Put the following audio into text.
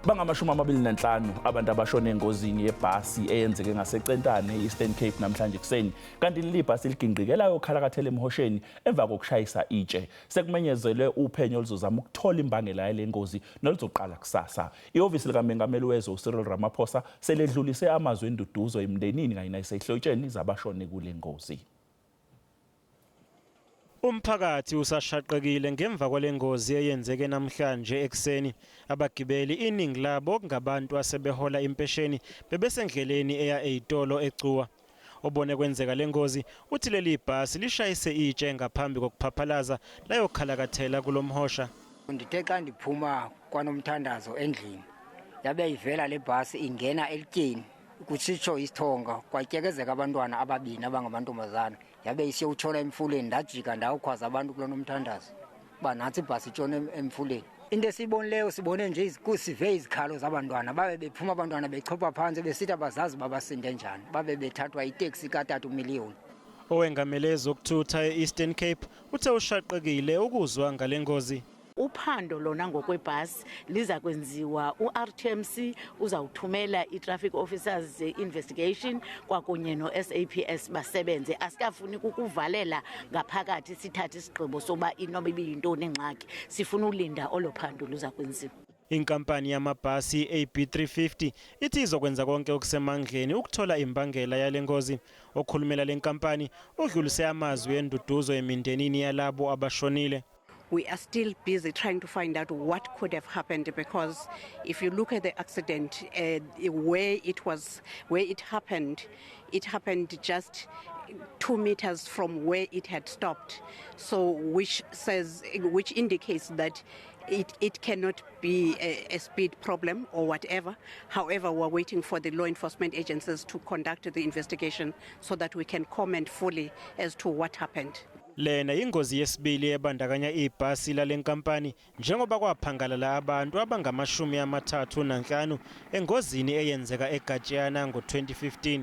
Bangamashumi amabili nanhlanu abantu abashone engozini yebhasi eyenzeke ngaseCentane eEastern Cape namhlanje ekuseni kanti lelibhasi liginqike layokhalakathela emhosheni emva kokushayisa itshe. Sekumenyezelwe uphenyo oluzozama ukuthola imbangela yalengozi noluzoqala kusasa. Ihhovisi likaMengameli wezwe uCyril Ramaphosa seledlulise amazwi enduduzo emndenini kanye nasehlotsheni zabashone kule ngozi. Umphakathi usashaqekile ngemva kwalengozi eyenzeke namhlanje ekuseni. Abagibeli iningi labo ngabantu asebehola impesheni bebesendleleni eya eItolo eCuwa. Obone kwenzeka lengozi uthi leli bhasi lishayise itshe ngaphambi kokuphaphalaza layokhalakathela kulomhosha. Ndithe xa ndiphuma kwanomthandazo endlini yabe ivela le bhasi ingena elityeni kusitsho isithonga kwatyekezeka abantwana ababini abangamantombazana yabe isiyotshona emfuleni ndajika ndawukhwaza abantu kulo nomthandazo ba nathi ibhasi itshona emfuleni. Into esibonileyo sibone nje sive izikhalo zabantwana babe bephuma abantwana bechopha phansi besithi abazazi babasinde njani babe bethathwa itaxi ka3 million. Owengamele ezokuthutha eEastern Cape uthe ushaqekile ukuzwa ngalengozi. Uphando lona ngokwebhasi liza kwenziwa uRTMC uzawuthumela itraffic officers investigation kwakunye noSABC basebenze asikafuni ukuvalela ngaphakathi sithathe isigqibo soba inoba ibiyintoni engxaki sifuna ulinda olophando luza kwenziwa. Inkampani yamabhasi AB350 ithi izokwenza konke okusemandleni ukuthola imbangela yalengozi. Okhulumela lenkampani udlulise amazwi enduduzo emindenini yalabo abashonile. We are still busy trying to find out what could have happened, because if you look at the accident, where it happened just 2 meters from where it had stopped. So which indicates that it cannot be a speed problem or whatever. However, we're waiting for the law enforcement agencies to conduct the investigation so that we can comment fully as to what happened. Lena ingozi yesibili ebandakanya ibhasi lalenkampani njengoba kwaphangalala abantu abangamashumi amathathu nanhlanu engozini eyenzeka eGatshiana ngo-2015.